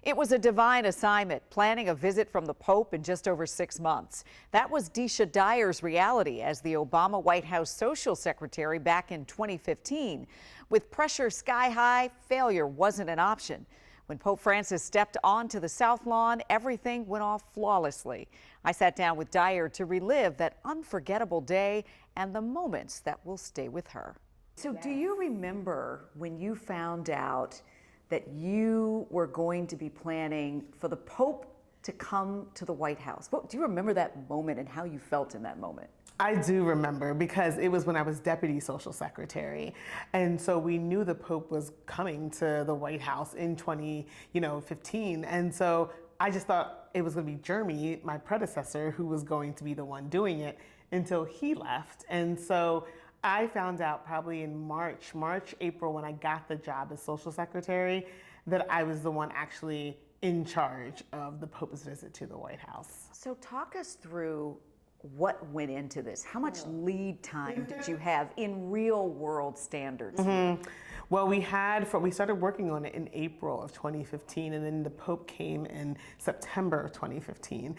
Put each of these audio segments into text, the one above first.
It was a divine assignment, planning a visit from the Pope in just over 6 months. That was Deesha Dyer's reality as the Obama White House social secretary back in 2015. With pressure sky high, failure wasn't an option. When Pope Francis stepped onto the South Lawn, everything went off flawlessly. I sat down with Dyer to relive that unforgettable day and the moments that will stay with her. So do you remember when you found out that you were going to be planning for the Pope to come to the White House? Do you remember that moment and how you felt in that moment? I do remember, because it was when I was deputy social secretary. And so we knew the Pope was coming to the White House in 2015. And so I just thought it was going to be Jeremy, my predecessor, who was going to be the one doing it until he left. And so I found out probably in March, April, when I got the job as social secretary, that I was the one actually in charge of the Pope's visit to the White House. So talk us through what went into this. How much lead time did you have in real world standards? Well, we started working on it in April of 2015, and then the Pope came in September of 2015.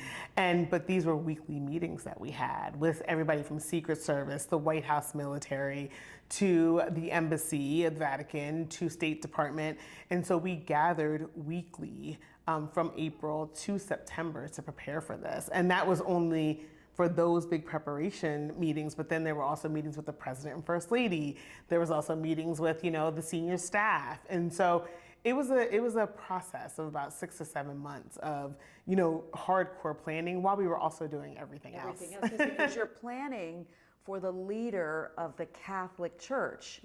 But these were weekly meetings that we had with everybody from Secret Service, the White House military, to the embassy at the Vatican, to State Department. And so we gathered weekly from April to September to prepare for this. And that was only for those big preparation meetings, but then there were also meetings with the President and First Lady. There was also meetings with, the senior staff. And so it was a process of about 6 to 7 months of, hardcore planning while we were also doing everything else. Because you're planning for the leader of the Catholic Church.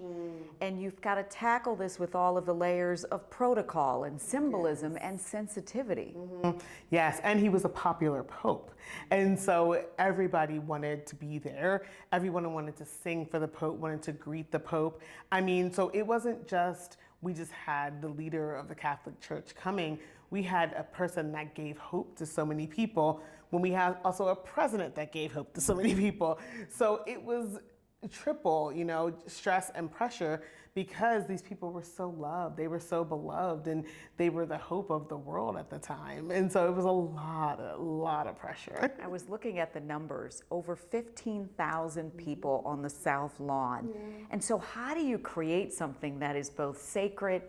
And you've got to tackle this with all of the layers of protocol and symbolism and sensitivity. Yes, and he was a popular pope. And so everybody wanted to be there. Everyone wanted to sing for the Pope, wanted to greet the Pope. So it wasn't just, we just had the leader of the Catholic Church coming. We had a person that gave hope to so many people, when we had also a president that gave hope to so many people. So it was triple, stress and pressure, because these people were so loved, they were so beloved, and they were the hope of the world at the time. And so it was a lot of pressure. I was looking at the numbers, over 15,000 people on the South Lawn. And so how do you create something that is both sacred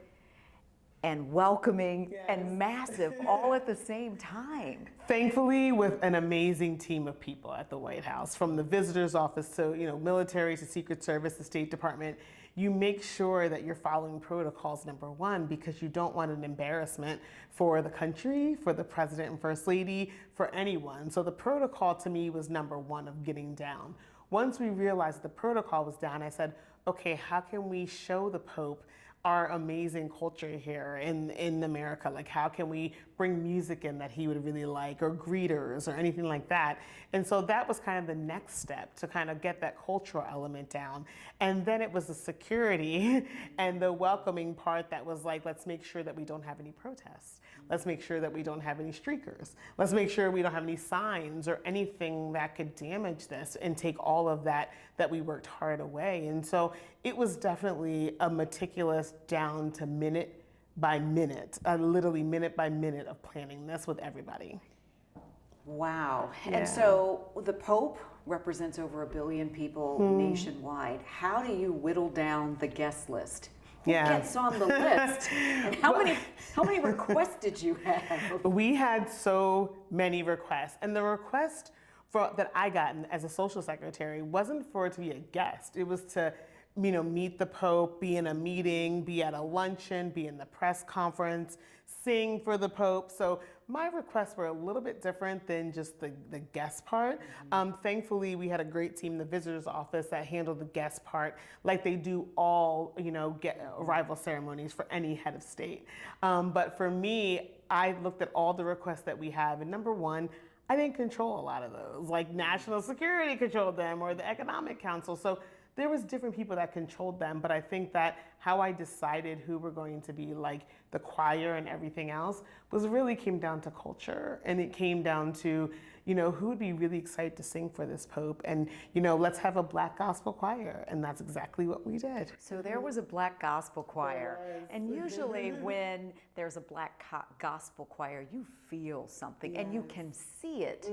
and welcoming and massive all at the same time? Thankfully, with an amazing team of people at the White House, from the visitor's office to military to Secret Service, the State Department, you make sure that you're following protocols, number one, because you don't want an embarrassment for the country, for the President and First Lady, for anyone. So the protocol to me was number one of getting down. Once we realized the protocol was down, I said, okay, how can we show the Pope our amazing culture here in America? Like, how can we bring music in that he would really like, or greeters, or anything like that? And so that was kind of the next step, to kind of get that cultural element down. And then it was the security and the welcoming part that was like, let's make sure that we don't have any protests. Let's make sure that we don't have any streakers. Let's make sure we don't have any signs or anything that could damage this, and take all of that we worked hard away. And so it was definitely a meticulous, down to minute by minute, literally minute by minute of planning this with everybody. Wow. Yeah. And so the Pope represents over 1 billion people nationwide. How do you whittle down the guest list? Who gets on the list? And how many requests did you have? We had so many requests, and the request that I got as a social secretary wasn't for it to be a guest. It was to meet the Pope, be in a meeting, be at a luncheon, be in the press conference, sing for the Pope. So my requests were a little bit different than just the guest part. Thankfully, we had a great team, the visitor's office, that handled the guest part like they do all, arrival ceremonies for any head of state. But for me, I looked at all the requests that we have, and number one, I didn't control a lot of those. Like, national security controlled them, or the Economic Council. So there was different people that controlled them, but I think that how I decided who were going to be like the the choir and everything else, was really came down to culture. And it came down to, who would be really excited to sing for this Pope? And, let's have a Black gospel choir. And that's exactly what we did. So there was a Black gospel choir. And usually when there's a Black gospel choir, you feel something and you can see it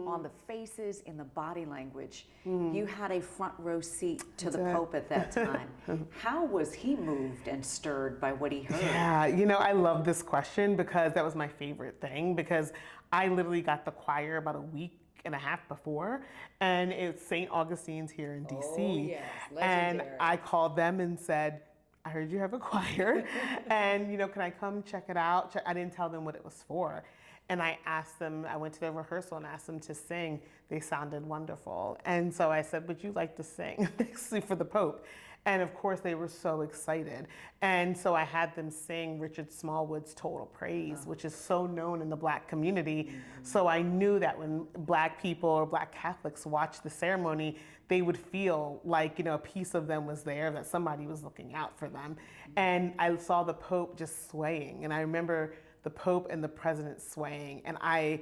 on the faces, in the body language. You had a front row seat to the Pope at that time. How was he moved and stirred by what he heard? Yeah, I love this question because that was my favorite thing, because I literally got the choir about a week and a half before, and it's St. Augustine's here in DC. Oh, yes. And Legendary. I called them and said, I heard you have a choir, and can I come check it out? I didn't tell them what it was for. And I asked them, I went to the rehearsal and asked them to sing. They sounded wonderful. And so I said, would you like to sing for the Pope? And of course, they were so excited. And so I had them sing Richard Smallwood's Total Praise, which is so known in the Black community. So I knew that when Black people or Black Catholics watched the ceremony, they would feel like, a piece of them was there, that somebody was looking out for them. And I saw the Pope just swaying. And I remember the Pope and the President swaying. And I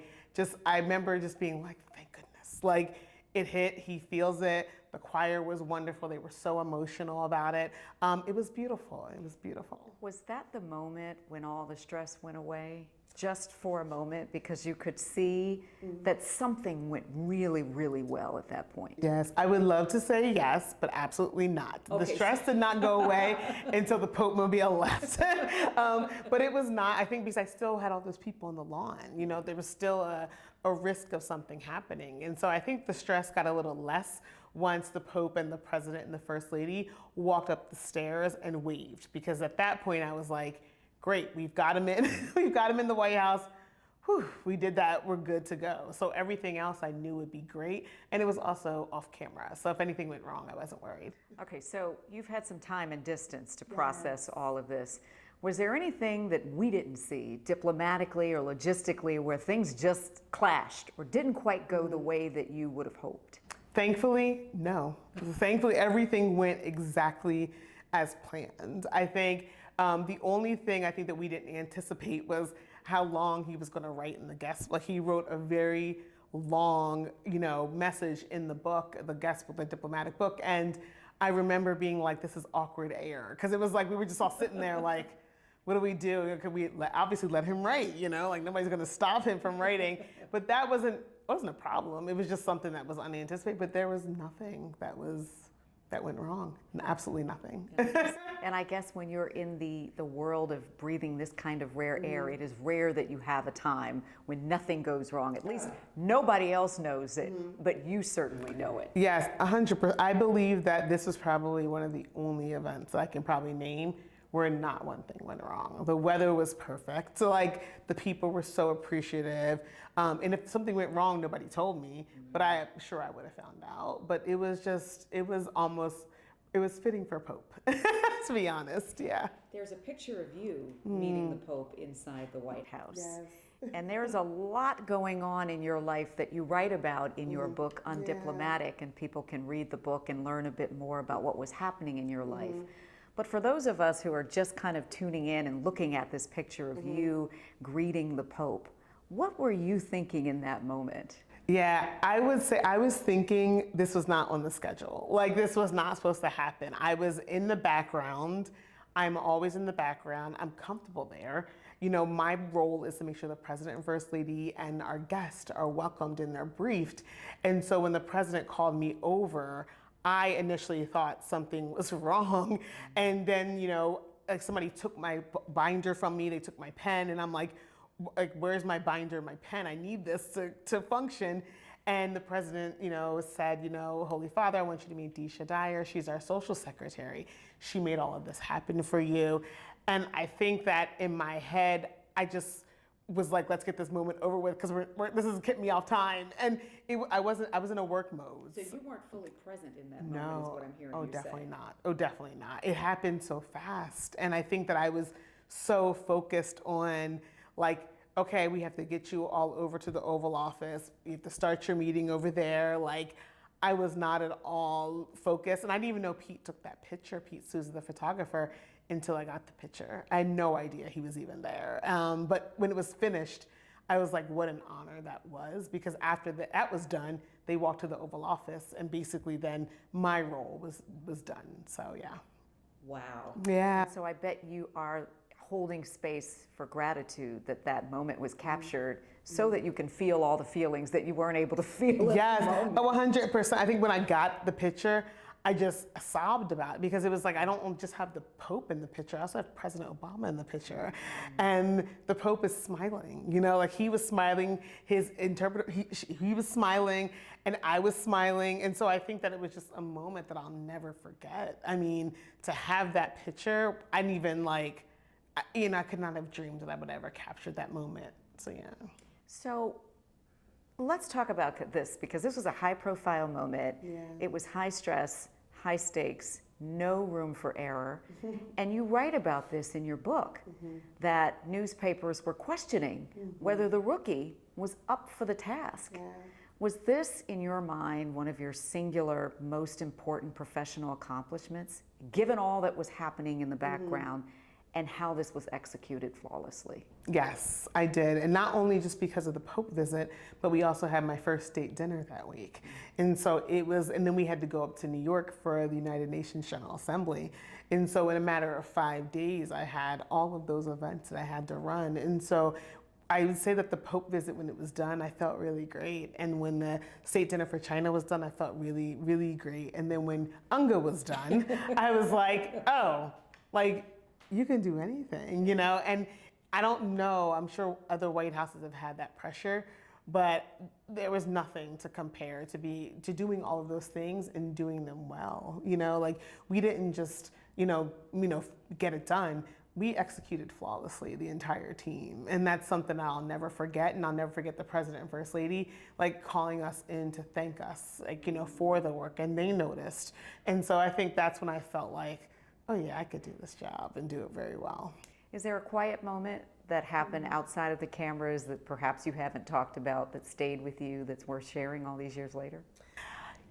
remember just being like, thank goodness. Like, it hit, he feels it. The choir was wonderful. They were so emotional about it. It was beautiful. It was beautiful. Was that the moment when all the stress went away? Just for a moment, because you could see that something went really, really well at that point. Yes, I would love to say yes, but absolutely not. Okay. The stress did not go away until the Pope Mobile left. But it was not, I think, because I still had all those people on the lawn. There was still a risk of something happening. And so I think the stress got a little less once the Pope and the President and the First Lady walked up the stairs and waved. Because at that point I was like, great, we've got him in. We've got him in the White House. Whew, we did that, we're good to go. So everything else I knew would be great. And it was also off camera. So if anything went wrong, I wasn't worried. Okay, so you've had some time and distance to process all of this. Was there anything that we didn't see, diplomatically or logistically, where things just clashed or didn't quite go the way that you would have hoped? Thankfully, no. Thankfully, everything went exactly as planned. I think the only thing I think that we didn't anticipate was how long he was going to write in the guest book. He wrote a very long, message in the book, the guest book, the diplomatic book. And I remember being like, this is awkward air. Because it was like, we were just all sitting there like, what do we do? Could we obviously let him write, like nobody's going to stop him from writing. But that wasn't a problem. It was just something that was unanticipated. But there was nothing that went wrong. Absolutely nothing. And I guess when you're in the world of breathing this kind of rare air, it is rare that you have a time when nothing goes wrong. At least nobody else knows it, but you certainly know it. Yes, 100%. I believe that this was probably one of the only events I can probably name where not one thing went wrong. The weather was perfect. So the people were so appreciative. And if something went wrong, nobody told me, but I'm sure I would have found out. But it was fitting for Pope, to be honest, yeah. There's a picture of you meeting the Pope inside the White House. Yes. And there's a lot going on in your life that you write about in your book, Undiplomatic, and people can read the book and learn a bit more about what was happening in your life. But for those of us who are just kind of tuning in and looking at this picture of you greeting the Pope, what were you thinking in that moment? Yeah, I would say I was thinking this was not on the schedule. This was not supposed to happen. I was in the background. I'm always in the background. I'm comfortable there. My role is to make sure the President and First Lady and our guests are welcomed and they're briefed. And so when the President called me over, I initially thought something was wrong. And then, somebody took my binder from me, they took my pen, and I'm like, where's my binder, my pen? I need this to function. And the President, said, Holy Father, I want you to meet Deesha Dyer. She's our social secretary. She made all of this happen for you. And I think that in my head, I just was like, let's get this moment over with because this is getting me off time. And I was in a work mode. So you weren't fully present in that moment is what I'm hearing you say. Definitely not. Oh, definitely not. It happened so fast. And I think that I was so focused on okay, we have to get you all over to the Oval Office. You have to start your meeting over there. I was not at all focused. And I didn't even know Pete took that picture. Pete Souza, the photographer, until I got the picture. I had no idea he was even there. But when it was finished, I was like, what an honor that was, because after that was done, they walked to the Oval Office, and basically then my role was done. So yeah. Wow. Yeah. So I bet you are holding space for gratitude that that moment was captured so that you can feel all the feelings that you weren't able to feel. Yes, 100%. I think when I got the picture, I just sobbed about it, because it was like, I don't just have the Pope in the picture, I also have President Obama in the picture. And the Pope is smiling, you know, like he was smiling, his interpreter, he was smiling, and I was smiling. And so I think that it was just a moment that I'll never forget. I mean, to have that picture, I didn't even like, you know, I could not have dreamed that I would ever capture that moment. So yeah. So let's talk about this, because this was a high profile moment. Yeah. It was high stress, high stakes, no room for error. And you write about this in your book, that newspapers were questioning whether the rookie was up for the task. Yeah. Was this, in your mind, one of your singular, most important professional accomplishments, given all that was happening in the background and how this was executed flawlessly? Yes, I did. And not only just because of the Pope visit, but we also had my first state dinner that week. And so it was, and then we had to go up to New York for the United Nations General Assembly. And so in a matter of 5 days, I had all of those events that I had to run. And so I would say that the Pope visit, when it was done, I felt really great. And when the state dinner for China was done, I felt really, really great. And then when UNGA was done, I was like, oh, like, you can do anything, you know? And I don't know, I'm sure other White Houses have had that pressure, but there was nothing to compare to doing all of those things and doing them well. You know, like, we didn't just, you know, get it done. We executed flawlessly, the entire team. And that's something I'll never forget. And I'll never forget the President and First Lady, like, calling us in to thank us, like, you know, for the work, and they noticed. And so I think that's when I felt like, oh yeah, I could do this job and do it very well. Is there a quiet moment that happened outside of the cameras that perhaps you haven't talked about, that stayed with you, that's worth sharing all these years later?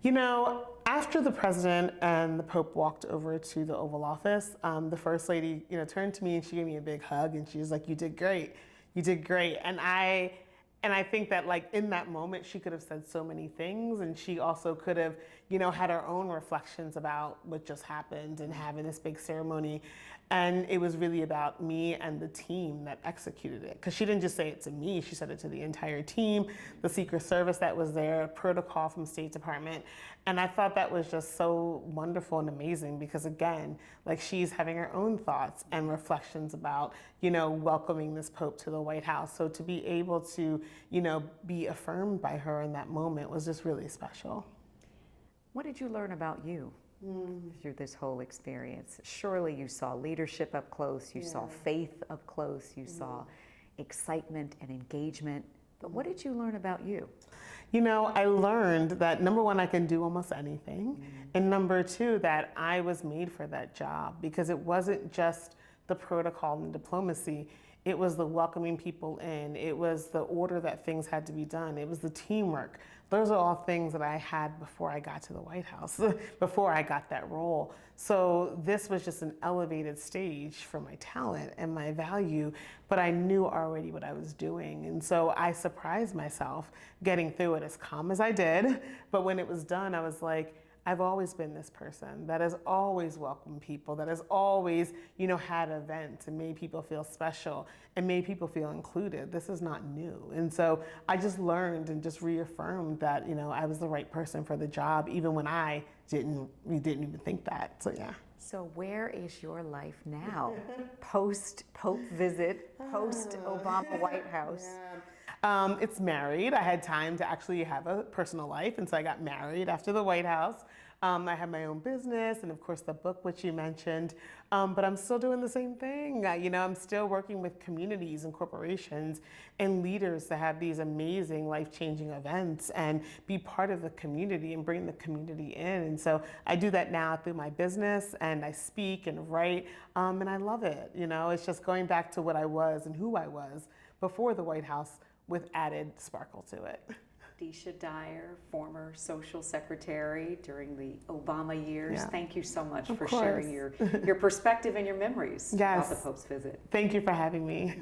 You know, after the President and the Pope walked over to the Oval Office, the First Lady, you know, turned to me and she gave me a big hug, and she was like, you did great. You did great. And I think that, like, in that moment, she could have said so many things, and she also could have, you know, had her own reflections about what just happened and having this big ceremony. And it was really about me and the team that executed it. Because she didn't just say it to me, she said it to the entire team, the Secret Service that was there, protocol from State Department. And I thought that was just so wonderful and amazing, because again, like, she's having her own thoughts and reflections about, you know, welcoming this Pope to the White House. So to be able to, you know, be affirmed by her in that moment was just really special. What did you learn about you through this whole experience? Surely you saw leadership up close, you saw faith up close, you saw excitement and engagement, but what did you learn about you? You know, I learned that, number one, I can do almost anything, and number two, that I was made for that job, because it wasn't just the protocol and diplomacy. It was the welcoming people in. It was the order that things had to be done. It was the teamwork. Those are all things that I had before I got to the White House, before I got that role. So this was just an elevated stage for my talent and my value, but I knew already what I was doing. And so I surprised myself getting through it as calm as I did. But when it was done, I was like, I've always been this person that has always welcomed people, that has always, you know, had events and made people feel special and made people feel included. This is not new. And so I just learned and just reaffirmed that, you know, I was the right person for the job, even when I didn't even think that. So yeah. So where is your life now? Post-Pope visit, post-Obama White House? It's married. I had time to actually have a personal life, and so I got married after the White House. I have my own business, and of course the book, which you mentioned, but I'm still doing the same thing. You know, I'm still working with communities and corporations and leaders to have these amazing life-changing events and be part of the community and bring the community in. And so I do that now through my business, and I speak and write, and I love it. You know, it's just going back to what I was and who I was before the White House, with added sparkle to it. Deesha Dyer, former social secretary during the Obama years. Yeah. Thank you so much Of for course. sharing your perspective and your memories Yes. about the Pope's visit. Thank you for having me.